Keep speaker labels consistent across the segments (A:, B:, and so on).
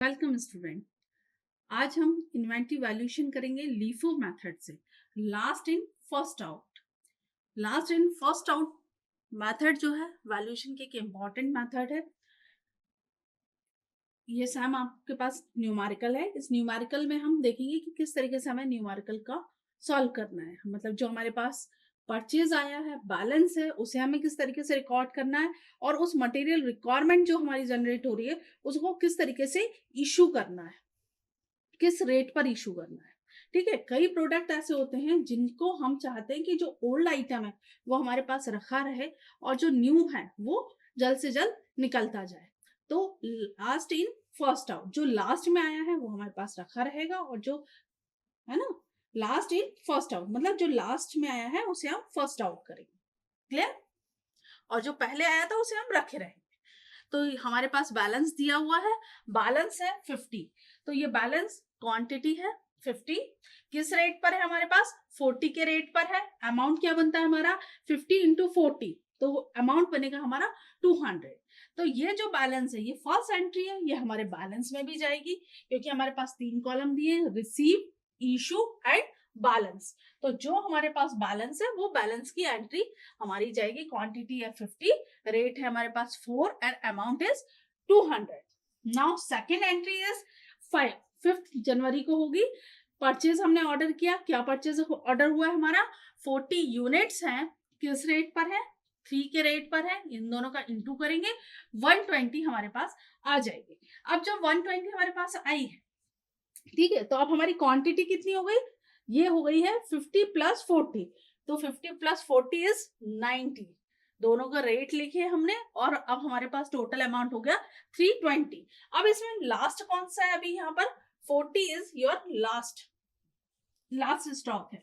A: Welcome student. आज हम inventory valuation करेंगे लीफो मेथड से। Last in first out, last in first out method जो है वैल्यूएशन की एक इम्पॉर्टेंट मेथड है। ये सैम आपके पास न्यूमेरिकल है। इस न्यूमेरिकल में हम देखेंगे कि किस तरीके से हमें न्यूमेरिकल का सॉल्व करना है। मतलब जो हमारे पास परचेज आया है, बैलेंस है, उसे हमें किस तरीके से रिकॉर्ड करना है और उस मटेरियल रिक्वायरमेंट जो हमारी जनरेट हो रही है उसको किस तरीके से इशू करना है, किस रेट पर इशू करना है। ठीक है, कई प्रोडक्ट ऐसे होते हैं जिनको हम चाहते हैं कि जो ओल्ड आइटम है वो हमारे पास रखा रहे और जो न्यू है वो जल्द से जल्द निकलता जाए। तो लास्ट इन फर्स्ट आउट, जो लास्ट में आया है वो हमारे पास रखा रहेगा और जो है ना, लास्ट इन फर्स्ट आउट मतलब जो लास्ट में आया है उसे हम फर्स्ट आउट करेंगे। क्लियर? और जो पहले आया था उसे हम रखे रहेंगे। तो हमारे पास बैलेंस दिया हुआ है, बैलेंस है 50। तो ये बैलेंस क्वांटिटी है 50, किस रेट पर है हमारे पास? 40 के रेट पर है। अमाउंट क्या बनता है हमारा? 50 इंटू 40, तो अमाउंट बनेगा हमारा 200। तो ये जो बैलेंस है ये फर्स्ट एंट्री है, ये हमारे बैलेंस में भी जाएगी क्योंकि हमारे पास 3 कॉलम दिए, रिसीव, इशू एंड बैलेंस। तो जो हमारे पास बैलेंस है वो बैलेंस की एंट्री हमारी जाएगी। क्वांटिटी है 50, रेट है हमारे पास 4 and amount is 200। Now second entry is 5 जनवरी को होगी। परचेज हमने ऑर्डर किया, क्या परचेज ऑर्डर हुआ है हमारा? 40 यूनिट्स हैं, किस रेट पर है? 3 के रेट पर है। इन दोनों का इंटू करेंगे, 120 हमारे पास आ जाएगी। अब जब 120 हमारे पास आई है, ठीक है, तो अब हमारी क्वांटिटी कितनी हो गई? ये हो गई है 50 प्लस 40, तो 50 प्लस 40 इज 90। दोनों का रेट लिखे हमने और अब हमारे पास टोटल अमाउंट हो गया 320। अब इसमें लास्ट कौन सा है? अभी यहाँ पर 40 इज योर लास्ट स्टॉक है।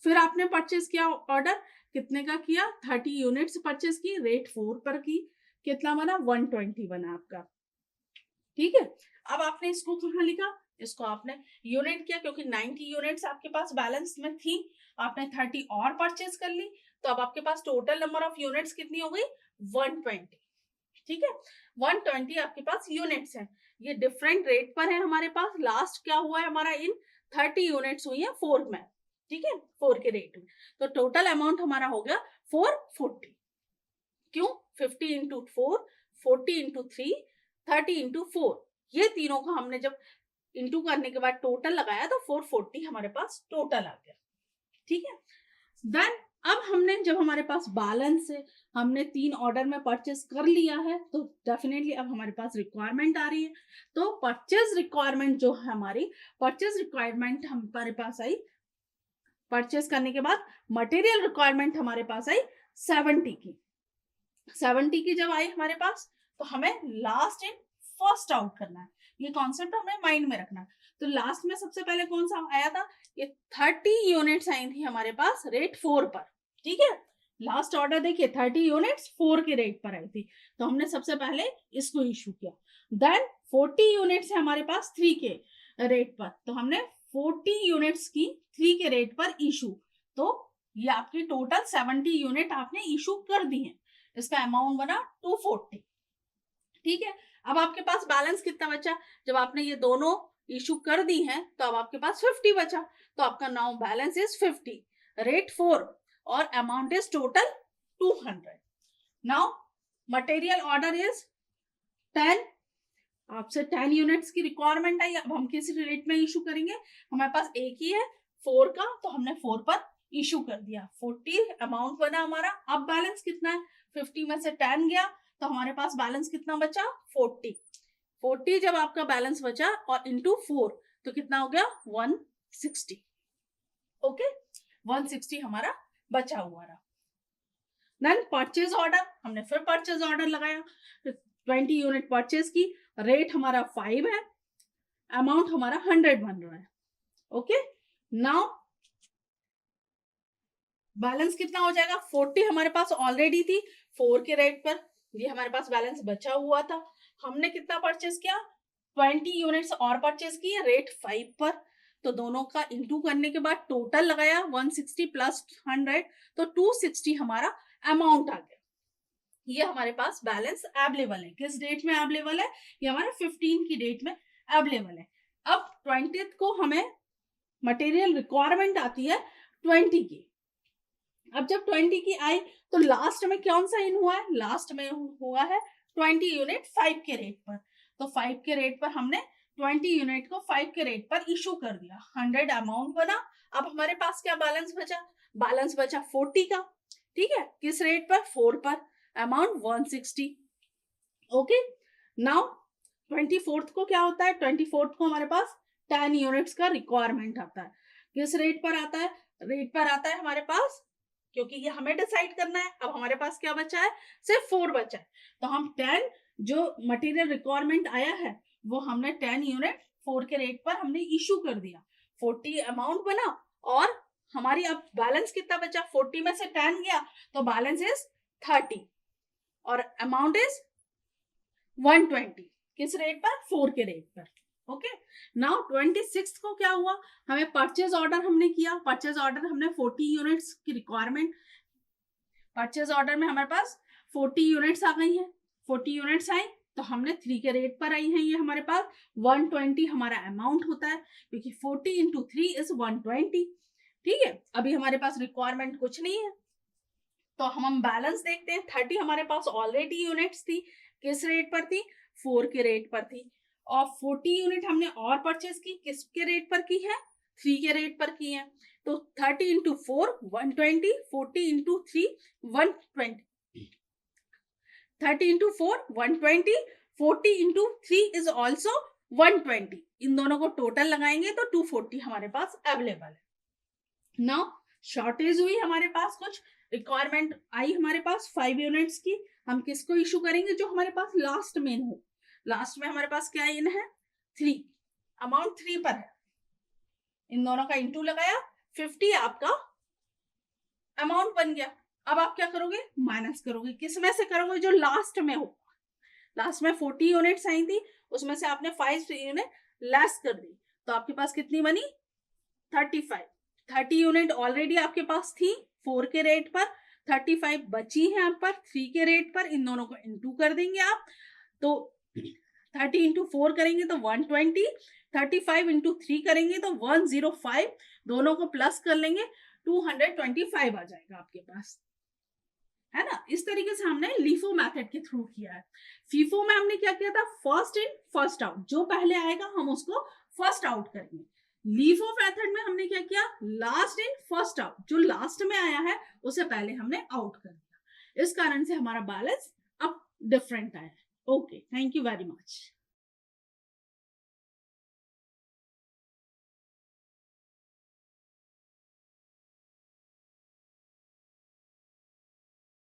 A: फिर आपने परचेज किया ऑर्डर, कितने का किया? 30 यूनिट्स परचेज की, रेट 4 पर की, कितना बना? 120 बना आपका। ठीक है, अब आपने इसको कहाँ लिखा? इसको आपने यूनिट किया क्योंकि 90 यूनिट्स आपके पास बैलेंस में थी, आपने 30 और परचेज कर ली, तो अब आपके पास टोटल नंबर ऑफ यूनिट्स कितनी हो गई? 120। ठीक है, 120 आपके पास यूनिट्स है। ये डिफरेंट रेट पर है हमारे पास। लास्ट क्या हुआ है हमारा? इन 30 यूनिट्स हुई है 4 में, ठीक है, 4 के रेट में। तो टोटल अमाउंट हमारा हो गया 440। क्यों? 50 इंटू 4, 40 इंटू 3, 30 इंटू 4, ये तीनों को हमने जब इंटू करने के बाद टोटल लगाया तो 440 हमारे पास टोटल आ गया। ठीक है, देन अब हमने जब हमारे पास बैलेंस है, हमने 3 ऑर्डर में परचेस कर लिया है, तो डेफिनेटली अब हमारे पास रिक्वायरमेंट आ रही है। तो परचेज रिक्वायरमेंट जो है हमारी, परचेज रिक्वायरमेंट हमारे पास आई। परचेस करने के बाद मटेरियल रिक्वायरमेंट हमारे पास आई 70 की। 70 की जब आई हमारे पास तो हमें लास्ट इन फर्स्ट आउट करना है। ये कॉन्सेप्ट हमें माइंड में रखना है। तो लास्ट में सबसे पहले कौन सा आया था? ये 30 यूनिट्स आई थी हमारे पास रेट 4 पर। ठीक है, लास्ट ऑर्डर देखिए 30 यूनिट्स 4 के रेट पर आई थी, तो हमने सबसे पहले इसको इशू किया। देन 40 यूनिट्स है हमारे पास 3 के रेट पर, तो हमने 40 यूनिट्स की 3 के रेट पर इशू। तो ये आपकी टोटल 70 यूनिट आपने इशू कर दी है, इसका अमाउंट बना 240। ठीक है, अब आपके पास बैलेंस कितना बचा? जब आपने ये दोनों इशू कर दी हैं तो अब आपके पास 50 बचा, तो आपका नाउ बैलेंस इज 50, रेट 4 और amount is total 200। Now material order is 10, आपसे 10 यूनिट्स की रिक्वायरमेंट आई। अब हम किस रेट में इशू करेंगे? हमारे पास एक ही है 4 का, तो हमने 4 पर इशू कर दिया। 40 अमाउंट बना हमारा। अब बैलेंस कितना है? 50 में से 10 गया तो हमारे पास बैलेंस कितना बचा? 40। 40 जब आपका बैलेंस बचा और इंटू 4 तो कितना हो गया? 160। ओके, 160 हमारा बचा हुआ रहा। देन परचेज ऑर्डर, हमने फिर परचेज ऑर्डर लगाया, 20 यूनिट परचेज की, रेट हमारा 5 है, अमाउंट हमारा 100 बन रहा है। ओके, नाउ बैलेंस कितना हो जाएगा? 40 हमारे पास ऑलरेडी थी 4 के रेट पर, ये हमारे पास बैलेंस बचा हुआ था। हमने कितना परचेज किया? 20 यूनिट्स और परचेज की, रेट 5 पर, तो दोनों का इंटू करने के बाद टोटल लगाया 160 प्लस 100, तो 260 हमारा अमाउंट आ गया। ये हमारे पास बैलेंस अवेलेबल है। किस डेट में अवेलेबल है? ये हमारा 15 की डेट में अवेलेबल है। अब 20th को हमें मटेरियल रिक्वायरमेंट आती है 20 की। अब जब 20 की आई तो लास्ट में कौन सा इन हुआ है, लास्ट में हुआ है 20 यूनिट 5 के रेट पर। तो 5 के रेट पर हमने 20 यूनिट को 5 के रेट पर इशू कर दिया, 100 अमाउंट बना। अब हमारे पास क्या बैलेंस बचा, बैलेंस बचा 40 का, ठीक है, किस रेट पर, 4 पर, अमाउंट 160। ओके, नाउ 24th को क्या होता है, 24th को हमारे पास 10 यूनिट्स का रिक्वायरमेंट आता है। किस रेट पर आता है, रेट पर आता है हमारे पास, क्योंकि ये हमें डिसाइड करना है। अब हमारे पास क्या बचा है, सिर्फ 4 बचा है, तो हम 10 जो मटेरियल रिक्वायरमेंट आया है वो हमने 10 यूनिट 4 के रेट पर हमने इशू कर दिया, 40 अमाउंट बना। और हमारी अब बैलेंस कितना बचा, 40 में से 10 गया तो बैलेंस इज 30 और अमाउंट इज 120, किस रेट पर, 4 के रेट पर। ओके, नाउ 26 को क्या हुआ, हमें परचेज ऑर्डर हमने किया, परचेज ऑर्डर हमने 40 यूनिट्स की रिक्वायरमेंट, परचेज ऑर्डर में हमारे पास 40 यूनिट्स आ गई हैं, 40 यूनिट्स आई तो हमने 3 के रेट पर आई हैं, ये हमारे पास 120 हमारा अमाउंट होता है, क्योंकि 40 इंटू 3 इज 120। ठीक है, अभी हमारे पास रिक्वायरमेंट कुछ नहीं है, तो हम बैलेंस देखते हैं। 30 हमारे पास ऑलरेडी यूनिट्स थी, किस रेट पर थी, 4 के रेट पर थी, और 40 यूनिट हमने और परचेज की, किस के रेट पर की है, 3 के रेट पर की है। तो 30 into 4 120, 40 into 3 120, 30 into 4 120, 40 into 3 is also 120। इन दोनों को टोटल लगाएंगे तो 240 हमारे पास अवेलेबल है। नाउ शॉर्टेज हुई हमारे पास, कुछ रिक्वायरमेंट आई हमारे पास 5 यूनिट्स की, हम किसको इशू करेंगे, जो हमारे पास लास्ट में हो। लास्ट में हमारे पास क्या इन है, 3, अमाउंट 3 पर है, इन दोनों का इंटू लगाया, 50 आपका अमाउंट बन गया। अब आप क्या करोगे, माइनस करोगे, किस में से करोगे, जो लास्ट में हो। लास्ट में 40 यूनिट्स आई थी, उसमें से आपने 5 यूनिट लेस कर दी, तो आपके पास कितनी बनी, 35। 30 यूनिट ऑलरेडी आपके पास थी 4 के रेट पर, 35 बची है आप पर 3 के रेट पर, इन दोनों को इंटू कर देंगे आप, तो 30 इंटू 4 करेंगे तो 120, 35 इंटू 3 करेंगे तो 105, दोनों को प्लस कर लेंगे 225 आ जाएगा आपके पास, है ना। इस तरीके से हमने लीफो मेथड के थ्रू किया है। फीफो में हमने क्या किया था, फर्स्ट इन फर्स्ट आउट, जो पहले आएगा हम उसको फर्स्ट आउट करेंगे। लीफो मेथड में हमने क्या किया, लास्ट इन फर्स्ट आउट, जो लास्ट में आया है उसे पहले हमने आउट कर दिया, इस कारण से हमारा बैलेंस अब डिफरेंट आया है। Okay, thank you very much.